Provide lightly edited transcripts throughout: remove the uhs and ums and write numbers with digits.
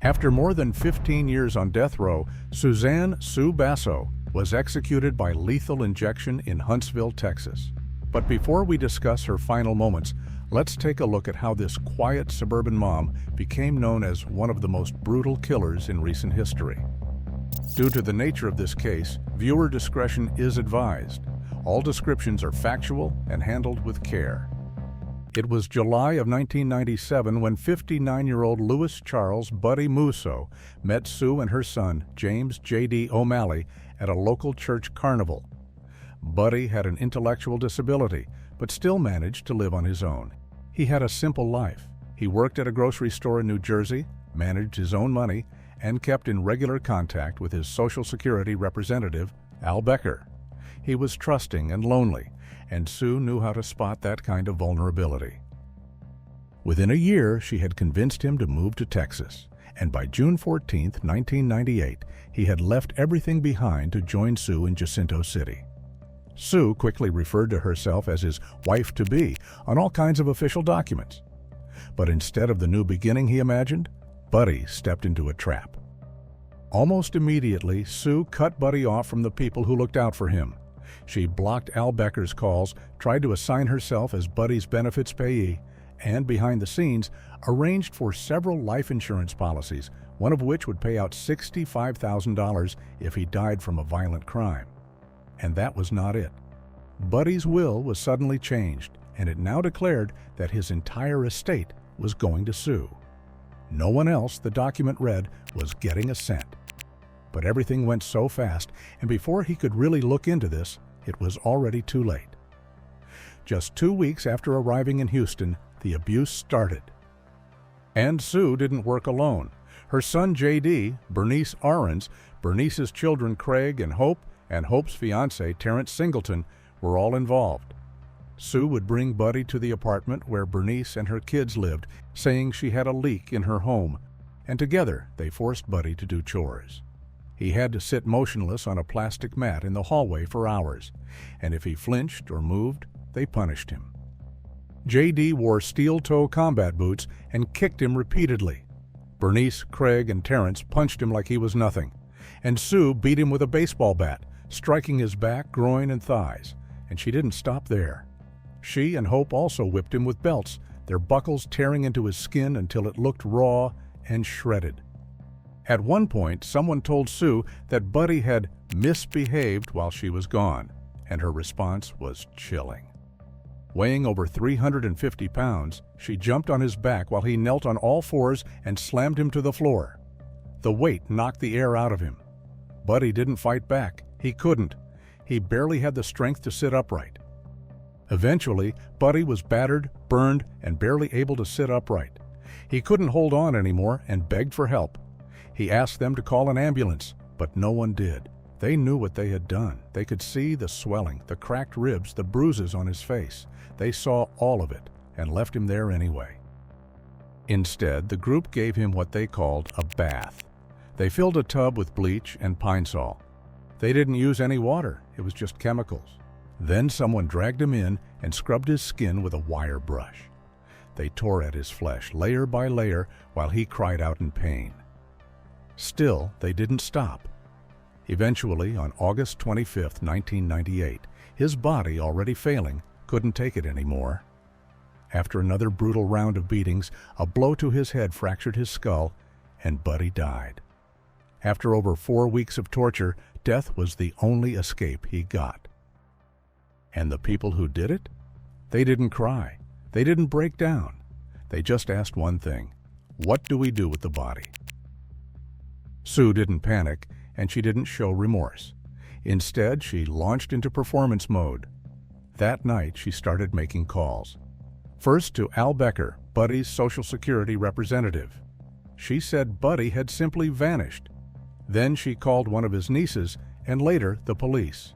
After more than 15 years on death row, Suzanne "Sue" Basso was executed by lethal injection in Huntsville, Texas. But before we discuss her final moments, let's take a look at how this quiet suburban mom became known as one of the most brutal killers in recent history. Due to the nature of this case, viewer discretion is advised. All descriptions are factual and handled with care. It was July of 1997 when 59-year-old Louis Charles Buddy Musso met Sue and her son, James J.D. O'Malley, at a local church carnival. Buddy had an intellectual disability, but still managed to live on his own. He had a simple life. He worked at a grocery store in New Jersey, managed his own money, and kept in regular contact with his Social Security representative, Al Becker. He was trusting and lonely, and Sue knew how to spot that kind of vulnerability. Within a year, she had convinced him to move to Texas, and by June 14, 1998, he had left everything behind to join Sue in Jacinto City. Sue quickly referred to herself as his wife-to-be on all kinds of official documents. But instead of the new beginning he imagined, Buddy stepped into a trap. Almost immediately, Sue cut Buddy off from the people who looked out for him. She blocked Al Becker's calls, tried to assign herself as Buddy's benefits payee, and behind the scenes, arranged for several life insurance policies, one of which would pay out $65,000 if he died from a violent crime. And that was not it. Buddy's will was suddenly changed, and it now declared that his entire estate was going to Sue. No one else, the document read, was getting a cent. But everything went so fast, and before he could really look into this, it was already too late. Just 2 weeks after arriving in Houston, the abuse started. And Sue didn't work alone. Her son J.D., Bernice Ahrens, Bernice's children Craig and Hope, and Hope's fiancé Terrence Singleton were all involved. Sue would bring Buddy to the apartment where Bernice and her kids lived, saying she had a leak in her home, and together they forced Buddy to do chores. He had to sit motionless on a plastic mat in the hallway for hours, and if he flinched or moved, they punished him. J.D. wore steel-toe combat boots and kicked him repeatedly. Bernice, Craig, and Terrence punched him like he was nothing, and Sue beat him with a baseball bat, striking his back, groin, and thighs, and she didn't stop there. She and Hope also whipped him with belts, their buckles tearing into his skin until it looked raw and shredded. At one point, someone told Sue that Buddy had misbehaved while she was gone, and her response was chilling. Weighing over 350 pounds, she jumped on his back while he knelt on all fours and slammed him to the floor. The weight knocked the air out of him. Buddy didn't fight back. He couldn't. He barely had the strength to sit upright. Eventually, Buddy was battered, burned, and barely able to sit upright. He couldn't hold on anymore and begged for help. He asked them to call an ambulance, but no one did. They knew what they had done. They could see the swelling, the cracked ribs, the bruises on his face. They saw all of it and left him there anyway. Instead, the group gave him what they called a bath. They filled a tub with bleach and Pine Sol. They didn't use any water. It was just chemicals. Then someone dragged him in and scrubbed his skin with a wire brush. They tore at his flesh layer by layer while he cried out in pain. Still, they didn't stop. Eventually, on August 25, 1998, his body, already failing, couldn't take it anymore. After another brutal round of beatings, a blow to his head fractured his skull, and Buddy died. After over 4 weeks of torture, death was the only escape he got. And the people who did it? They didn't cry. They didn't break down. They just asked one thing: what do we do with the body? Sue didn't panic, and she didn't show remorse. Instead, she launched into performance mode. That night, she started making calls. First to Al Becker, Buddy's Social Security representative. She said Buddy had simply vanished. Then she called one of his nieces, and later the police.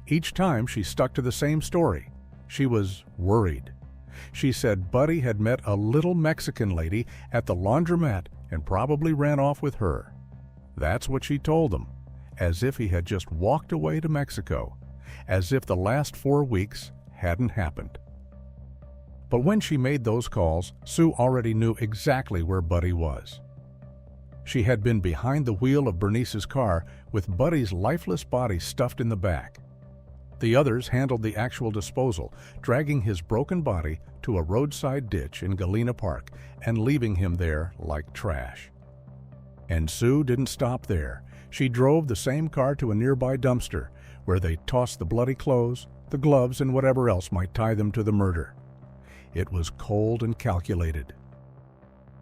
Each time she stuck to the same story. She was worried. She said Buddy had met a little Mexican lady at the laundromat and probably ran off with her. That's what she told them, as if he had just walked away to Mexico, as if the last 4 weeks hadn't happened. But when she made those calls, Sue already knew exactly where Buddy was. She had been behind the wheel of Bernice's car with Buddy's lifeless body stuffed in the back. The others handled the actual disposal, dragging his broken body to a roadside ditch in Galena Park and leaving him there like trash. And Sue didn't stop there. She drove the same car to a nearby dumpster, where they tossed the bloody clothes, the gloves, and whatever else might tie them to the murder. It was cold and calculated.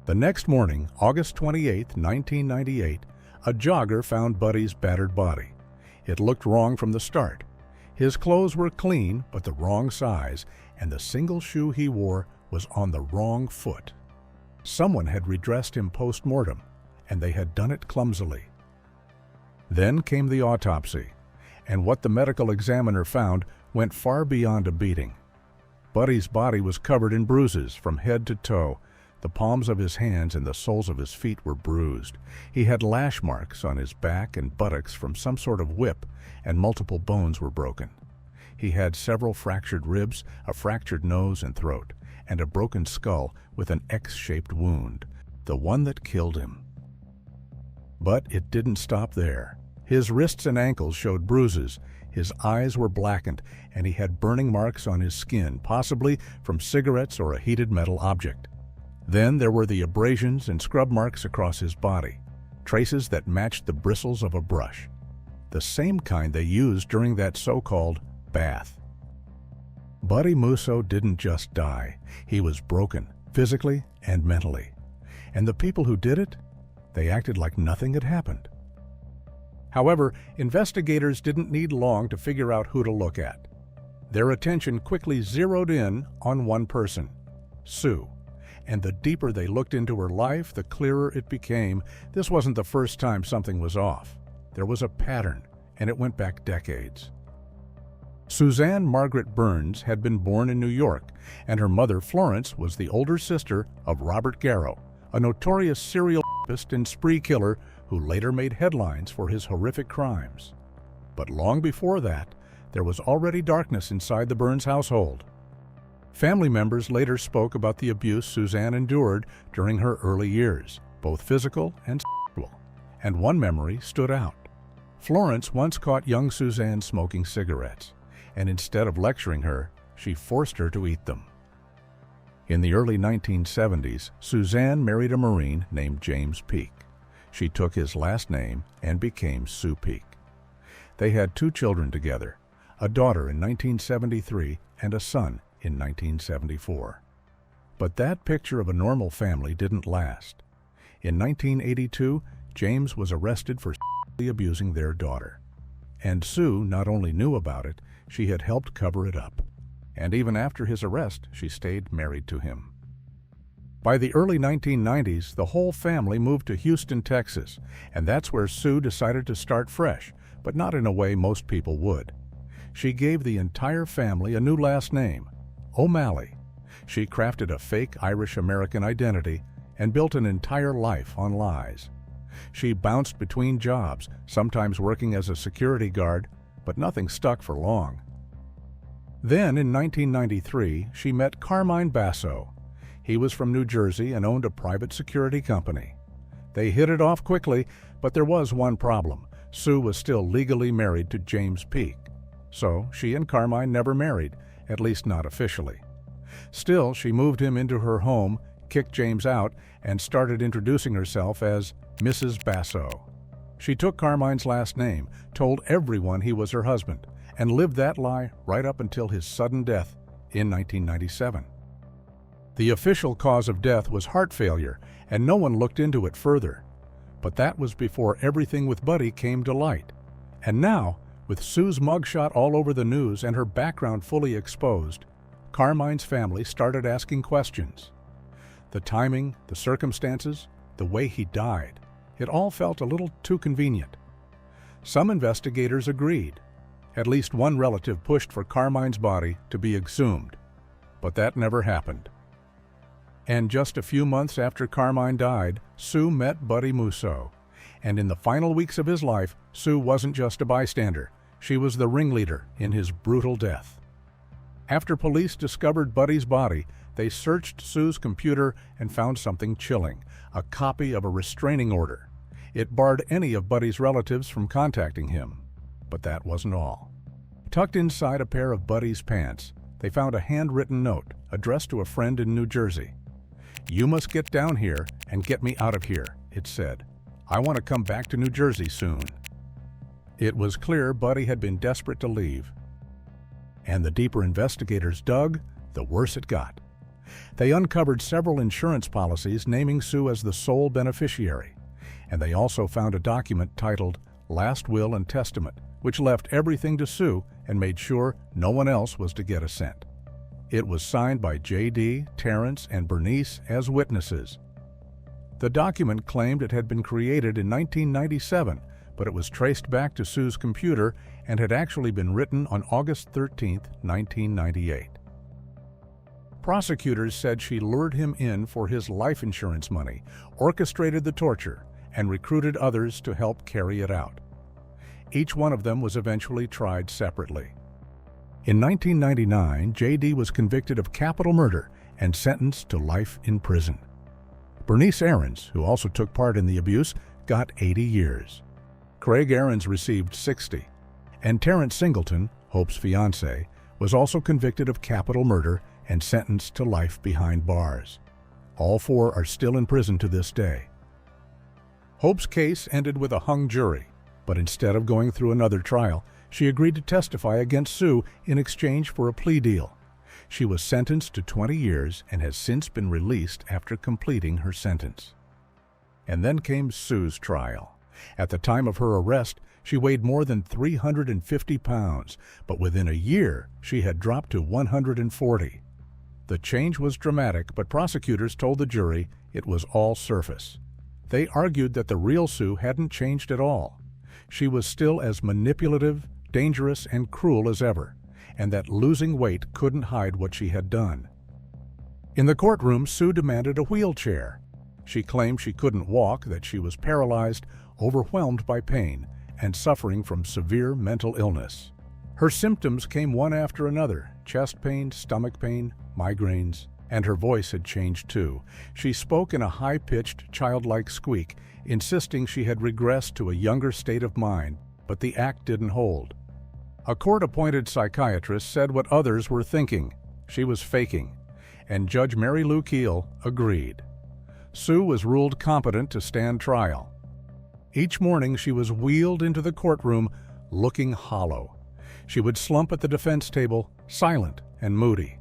The next morning, August 28, 1998, a jogger found Buddy's battered body. It looked wrong from the start. His clothes were clean, but the wrong size, and the single shoe he wore was on the wrong foot. Someone had redressed him post-mortem, and they had done it clumsily. Then came the autopsy, and what the medical examiner found went far beyond a beating. Buddy's body was covered in bruises from head to toe. The palms of his hands and the soles of his feet were bruised. He had lash marks on his back and buttocks from some sort of whip, and multiple bones were broken. He had several fractured ribs, a fractured nose and throat, and a broken skull with an X-shaped wound, the one that killed him. But it didn't stop there. His wrists and ankles showed bruises, his eyes were blackened, and he had burning marks on his skin, possibly from cigarettes or a heated metal object. Then there were the abrasions and scrub marks across his body, traces that matched the bristles of a brush, the same kind they used during that so-called bath. Buddy Musso didn't just die. He was broken, physically and mentally. And the people who did it, they acted like nothing had happened. However, investigators didn't need long to figure out who to look at. Their attention quickly zeroed in on one person, Sue. And the deeper they looked into her life, the clearer it became. This wasn't the first time something was off. There was a pattern, and it went back decades. Suzanne Margaret Burns had been born in New York, and her mother, Florence, was the older sister of Robert Garrow, a notorious serial rapist and spree killer who later made headlines for his horrific crimes. But long before that, there was already darkness inside the Burns household. Family members later spoke about the abuse Suzanne endured during her early years, both physical and sexual, and one memory stood out. Florence once caught young Suzanne smoking cigarettes, and instead of lecturing her, she forced her to eat them. In the early 1970s, Suzanne married a Marine named James Peak. She took his last name and became Sue Peak. They had 2 children together, a daughter in 1973 and a son in 1974. But that picture of a normal family didn't last. In 1982, James was arrested for sexually abusing their daughter. And Sue not only knew about it, she had helped cover it up. And even after his arrest, she stayed married to him. By the early 1990s, the whole family moved to Houston, Texas, and that's where Sue decided to start fresh, but not in a way most people would. She gave the entire family a new last name, O'Malley. She crafted a fake Irish-American identity and built an entire life on lies. She bounced between jobs, sometimes working as a security guard, but nothing stuck for long. Then, in 1993, she met Carmine Basso. He was from New Jersey and owned a private security company. They hit it off quickly, but there was one problem. Sue was still legally married to James Peak. So she and Carmine never married, at least not officially. Still, she moved him into her home, kicked James out, and started introducing herself as Mrs. Basso. She took Carmine's last name, told everyone he was her husband, and lived that lie right up until his sudden death in 1997. The official cause of death was heart failure, and no one looked into it further. But that was before everything with Buddy came to light. And now, with Sue's mugshot all over the news and her background fully exposed, Carmine's family started asking questions. The timing, the circumstances, the way he died, it all felt a little too convenient. Some investigators agreed. At least one relative pushed for Carmine's body to be exhumed, but that never happened. And just a few months after Carmine died, Sue met Buddy Musso. And in the final weeks of his life, Sue wasn't just a bystander. She was the ringleader in his brutal death. After police discovered Buddy's body, they searched Sue's computer and found something chilling, a copy of a restraining order. It barred any of Buddy's relatives from contacting him. But that wasn't all. Tucked inside a pair of Buddy's pants, they found a handwritten note addressed to a friend in New Jersey. "You must get down here and get me out of here," it said. "I want to come back to New Jersey soon." It was clear Buddy had been desperate to leave. And the deeper investigators dug, the worse it got. They uncovered several insurance policies naming Sue as the sole beneficiary, and they also found a document titled Last Will and Testament, which left everything to Sue and made sure no one else was to get a cent. It was signed by J.D., Terrence, and Bernice as witnesses. The document claimed it had been created in 1997, but it was traced back to Sue's computer and had actually been written on August 13, 1998. Prosecutors said she lured him in for his life insurance money, orchestrated the torture, and recruited others to help carry it out. Each one of them was eventually tried separately. In 1999, J.D. was convicted of capital murder and sentenced to life in prison. Bernice Aarons, who also took part in the abuse, got 80 years. Craig Aarons received 60, and Terrence Singleton, Hope's fiancé, was also convicted of capital murder and sentenced to life behind bars. All four are still in prison to this day. Hope's case ended with a hung jury, but instead of going through another trial, she agreed to testify against Sue in exchange for a plea deal. She was sentenced to 20 years and has since been released after completing her sentence. And then came Sue's trial. At the time of her arrest, she weighed more than 350 pounds, but within a year, she had dropped to 140. The change was dramatic, but prosecutors told the jury it was all surface. They argued that the real Sue hadn't changed at all. She was still as manipulative, dangerous, and cruel as ever, and that losing weight couldn't hide what she had done. In the courtroom, Sue demanded a wheelchair. She claimed she couldn't walk, that she was paralyzed, overwhelmed by pain, and suffering from severe mental illness. Her symptoms came one after another: chest pain, stomach pain, migraines, and her voice had changed too. She spoke in a high-pitched, childlike squeak, insisting she had regressed to a younger state of mind, but the act didn't hold. A court-appointed psychiatrist said what others were thinking: she was faking, and Judge Mary Lou Keel agreed. Sue was ruled competent to stand trial. Each morning she was wheeled into the courtroom looking hollow. She would slump at the defense table, silent and moody.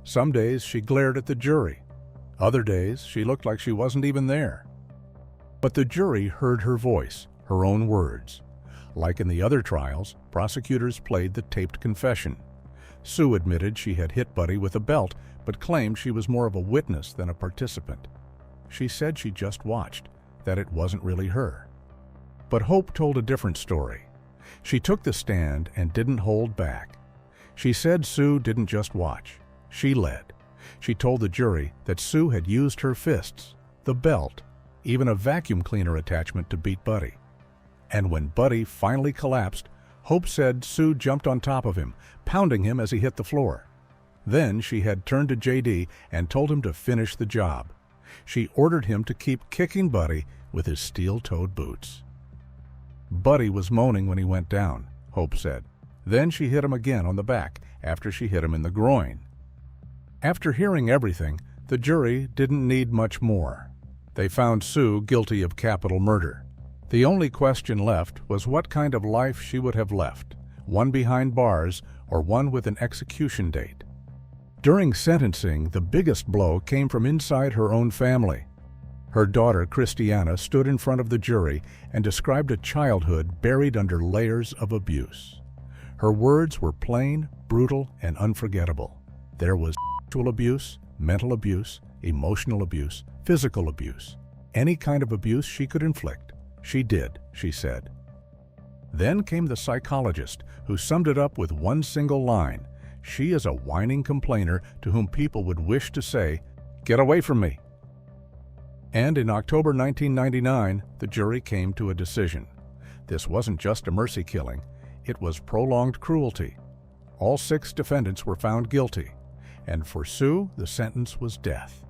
Some days she glared at the jury. Other days she looked like she wasn't even there. But the jury heard her voice, her own words. Like in the other trials, prosecutors played the taped confession. Sue admitted she had hit Buddy with a belt, but claimed she was more of a witness than a participant. She said she just watched, that it wasn't really her. But Hope told a different story. She took the stand and didn't hold back. She said Sue didn't just watch. She led. She told the jury that Sue had used her fists, the belt, even a vacuum cleaner attachment to beat Buddy. And when Buddy finally collapsed, Hope said Sue jumped on top of him, pounding him as he hit the floor. Then she had turned to J.D. and told him to finish the job. She ordered him to keep kicking Buddy with his steel-toed boots. Buddy was moaning when he went down, Hope said. Then she hit him again on the back after she hit him in the groin. After hearing everything, the jury didn't need much more. They found Sue guilty of capital murder. The only question left was what kind of life she would have left, one behind bars or one with an execution date. During sentencing, the biggest blow came from inside her own family. Her daughter, Christiana, stood in front of the jury and described a childhood buried under layers of abuse. Her words were plain, brutal, and unforgettable. There was sexual abuse, mental abuse, emotional abuse, physical abuse. Any kind of abuse she could inflict, she did, she said. Then came the psychologist, who summed it up with one single line: she is a whining complainer to whom people would wish to say, "Get away from me." And in October 1999, the jury came to a decision. This wasn't just a mercy killing, it was prolonged cruelty. All 6 defendants were found guilty, and for Sue, the sentence was death.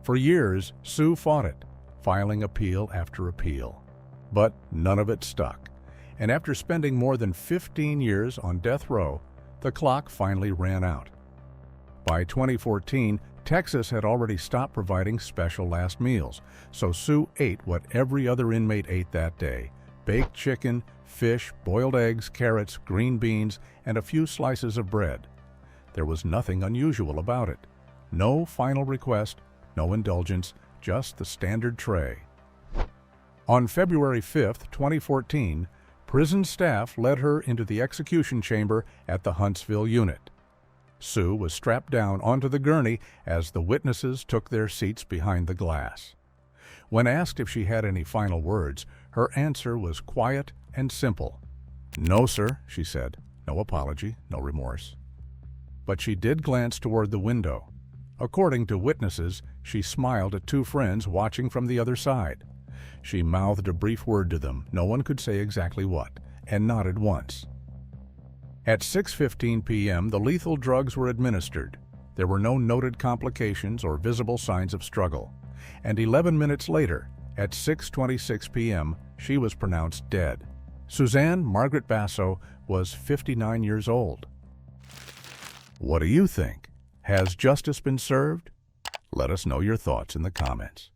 For years, Sue fought it, filing appeal after appeal. But none of it stuck, and after spending more than 15 years on death row, the clock finally ran out. By 2014, Texas had already stopped providing special last meals, so Sue ate what every other inmate ate that day: baked chicken, fish, boiled eggs, carrots, green beans, and a few slices of bread. There was nothing unusual about it. No final request, no indulgence, just the standard tray. On February 5, 2014, prison staff led her into the execution chamber at the Huntsville unit. Sue was strapped down onto the gurney as the witnesses took their seats behind the glass. When asked if she had any final words, her answer was quiet and simple. "No, sir," she said. No apology, no remorse. But she did glance toward the window. According to witnesses, she smiled at two friends watching from the other side. She mouthed a brief word to them, no one could say exactly what, and nodded once. At 6:15 p.m., the lethal drugs were administered. There were no noted complications or visible signs of struggle. And 11 minutes later, at 6:26 p.m., she was pronounced dead. Suzanne Margaret Basso was 59 years old. What do you think? Has justice been served? Let us know your thoughts in the comments.